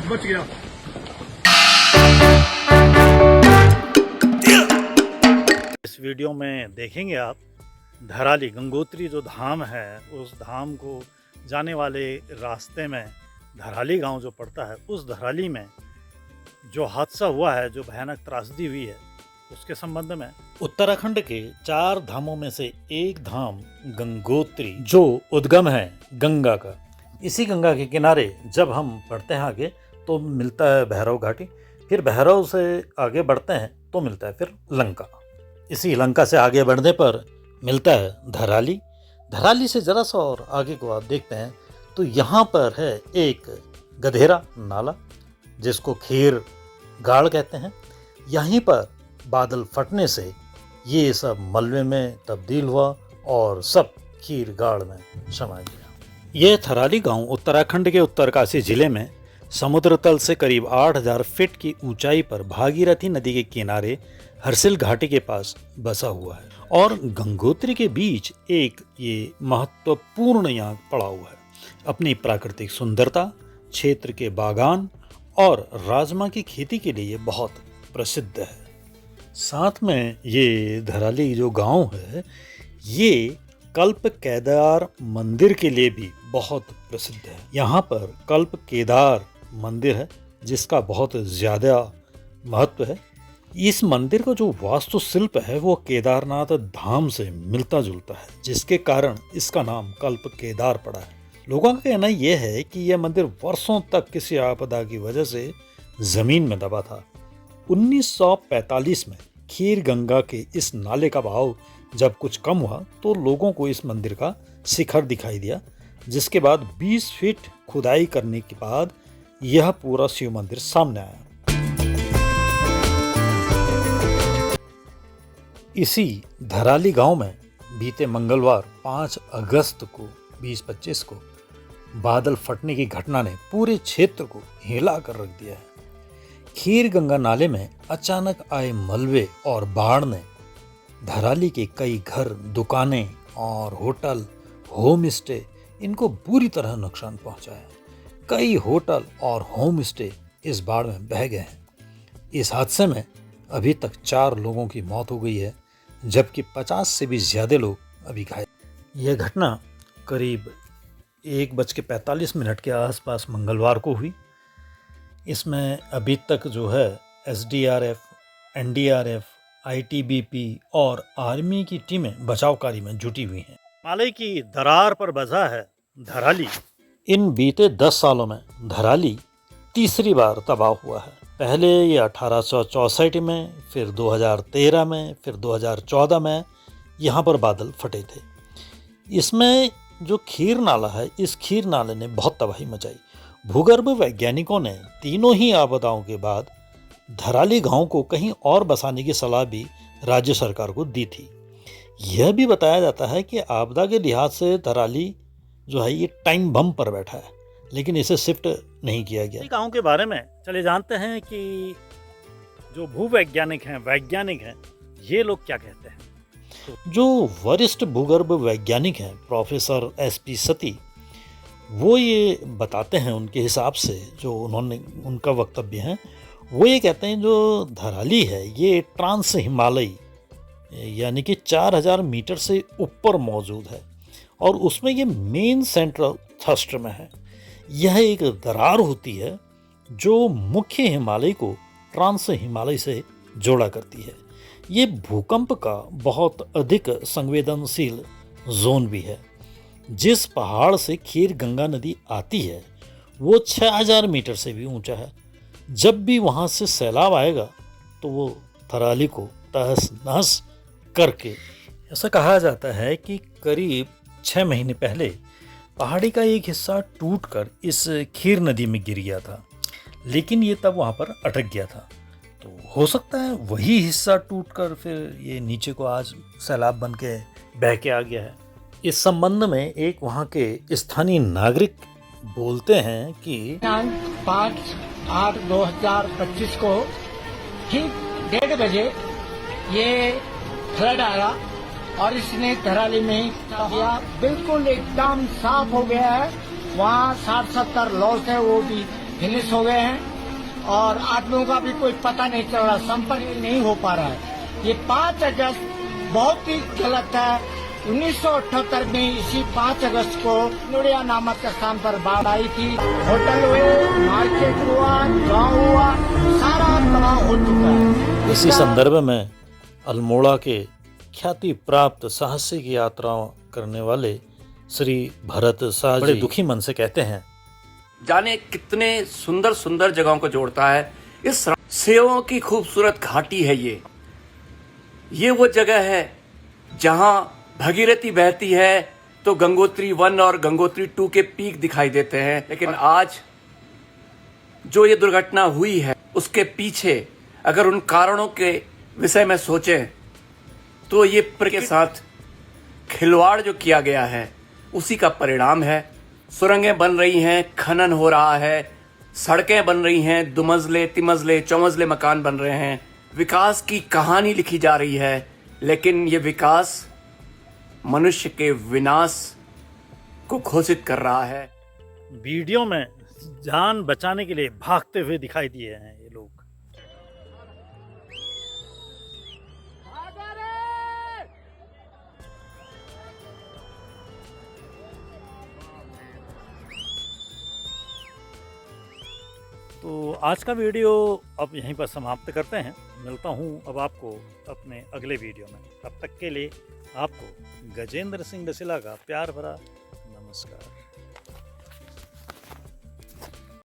बच गया। इस वीडियो में देखेंगे आप धराली गंगोत्री जो धाम है, उस धाम को जाने वाले रास्ते में धराली गांव जो पड़ता है, उस धराली में जो हादसा हुआ है, जो भयानक त्रासदी हुई है, उसके संबंध में उत्तराखंड के 4 धामों में से एक धाम गंगोत्री जो उद्गम है गंगा का। इसी गंगा के किनारे जब हम बढ़ते हैं आगे तो मिलता है भैरव घाटी, फिर भैरव से आगे बढ़ते हैं तो मिलता है फिर लंका। इसी लंका से आगे बढ़ने पर मिलता है धराली। धराली से जरा सा और आगे को आप देखते हैं तो यहाँ पर है एक गधेरा नाला जिसको खीर गाड़ कहते हैं। यहीं पर बादल फटने से ये सब मलबे में तब्दील हुआ और सब खीर गाड़ में समा गया। यह थराली गांव उत्तराखंड के उत्तरकाशी जिले में समुद्र तल से करीब 8000 फीट की ऊंचाई पर भागीरथी नदी के किनारे हर्सिल घाटी के पास बसा हुआ है और गंगोत्री के बीच एक ये महत्वपूर्ण यहाँ पड़ा हुआ है। अपनी प्राकृतिक सुंदरता, क्षेत्र के बागान और राजमा की खेती के लिए बहुत प्रसिद्ध है। साथ में ये धराली जो गांव है, ये कल्प केदार मंदिर के लिए भी बहुत प्रसिद्ध है। यहाँ पर कल्प केदार मंदिर है जिसका बहुत ज़्यादा महत्व है। इस मंदिर का जो वास्तुशिल्प है वो केदारनाथ धाम से मिलता जुलता है, जिसके कारण इसका नाम कल्प केदार पड़ा है। लोगों का कहना यह है कि यह मंदिर वर्षों तक किसी आपदा की वजह से जमीन में दबा था। 1945 में खीर गंगा के इस नाले का बहाव जब कुछ कम हुआ तो लोगों को इस मंदिर का शिखर दिखाई दिया, जिसके बाद 20 फीट खुदाई करने के बाद यह पूरा शिव मंदिर सामने आया। इसी धराली गांव में बीते मंगलवार 5 अगस्त को 2025 को बादल फटने की घटना ने पूरे क्षेत्र को हिला कर रख दिया है। खीर गंगा नाले में अचानक आए मलबे और बाढ़ ने धराली के कई घर, दुकानें और होटल, होम स्टे इनको बुरी तरह नुकसान पहुंचाया। कई होटल और होम स्टे इस बाढ़ में बह गए हैं। इस हादसे में अभी तक 4 लोगों की मौत हो गई है, जबकि 50 से भी ज़्यादा लोग अभी घायल। यह घटना करीब 1:45 के आसपास मंगलवार को हुई। इसमें अभी तक जो है SDRF, NDRF, ITBP और आर्मी की टीमें बचाव कार्य में जुटी हुई हैं। हिमालय की दरार पर बसा है धराली। इन बीते 10 सालों में धराली तीसरी बार तबाह हुआ है। पहले ये 1864 में, फिर 2013 में, फिर 2014 में यहाँ पर बादल फटे थे। इसमें जो खीर नाला है, इस खीर नाले ने बहुत तबाही मचाई। भूगर्भ वैज्ञानिकों ने तीनों ही आपदाओं के बाद धराली गांव को कहीं और बसाने की सलाह भी राज्य सरकार को दी थी। यह भी बताया जाता है कि आपदा के लिहाज से धराली जो है ये टाइम बम पर बैठा है, लेकिन इसे शिफ्ट नहीं किया गया। गांव के बारे में चले जानते हैं कि जो भूवैज्ञानिक हैं, वैज्ञानिक हैं, ये लोग क्या कहते हैं। जो वरिष्ठ भूगर्भ वैज्ञानिक हैं प्रोफेसर SP सती, वो ये बताते हैं, उनके हिसाब से जो उनका वक्तव्य है, वो ये कहते हैं जो धराली है ये ट्रांस हिमालयी यानी कि 4000 मीटर से ऊपर मौजूद है और उसमें ये मेन सेंट्रल थ्रस्ट में है। यह एक दरार होती है जो मुख्य हिमालय को ट्रांस हिमालय से जोड़ा करती है। ये भूकंप का बहुत अधिक संवेदनशील जोन भी है। जिस पहाड़ से खीर गंगा नदी आती है वो 6000 मीटर से भी ऊंचा है। जब भी वहाँ से सैलाब आएगा तो वो धराली को तहस नहस करके, ऐसा कहा जाता है कि करीब 6 महीने पहले पहाड़ी का एक हिस्सा टूटकर इस खीर नदी में गिर गया था, लेकिन ये तब वहाँ पर अटक गया था। तो हो सकता है वही हिस्सा टूटकर फिर ये नीचे को आज सैलाब बन के बह के आ गया है। इस संबंध में एक वहाँ के स्थानीय नागरिक बोलते हैं कि 5/8/2025 को ठीक 1:30 बजे ये फ्लड आया और इसने धराली में किया, बिल्कुल एकदम साफ हो गया है। वहाँ 60-70 लॉस है वो भी फिनिश हो गए हैं और आदमियों का भी कोई पता नहीं चल रहा, संपर्क नहीं हो पा रहा है। ये 5 अगस्त बहुत ही गलत है। 1978 में इसी 5 अगस्त को नुड़िया नामक स्थान पर बाढ़ आई थी। होटल हुए, मार्केट हुआ, गांव हुआ, सारा तबाह हो चुका है। इसी संदर्भ में अल्मोड़ा के ख्याति प्राप्त साहसिक यात्रा करने वाले श्री भरत शाह बड़े दुखी मन से कहते हैं, जाने कितने सुंदर सुंदर जगहों को जोड़ता है। इस सेवों की खूबसूरत घाटी है ये वो जगह है जहां भगीरथी बहती है तो गंगोत्री 1 और गंगोत्री 2 के पीक दिखाई देते हैं। लेकिन आज जो ये दुर्घटना हुई है उसके पीछे अगर उन कारणों के विषय में सोचें तो ये प्रकृति के साथ खिलवाड़ जो किया गया है उसी का परिणाम है। सुरंगें बन रही हैं, खनन हो रहा है, सड़कें बन रही हैं, दुमंजले, तिमंजले, चौमंजले मकान बन रहे हैं, विकास की कहानी लिखी जा रही है। लेकिन ये विकास मनुष्य के विनाश को घोषित कर रहा है। वीडियो में जान बचाने के लिए भागते हुए दिखाई दिए हैं ये लोग। तो आज का वीडियो अब यहीं पर समाप्त करते हैं। मिलता हूं अब आपको अपने अगले वीडियो में। तब तक के लिए आपको गजेंद्र सिंह डसिला का प्यार भरा नमस्कार।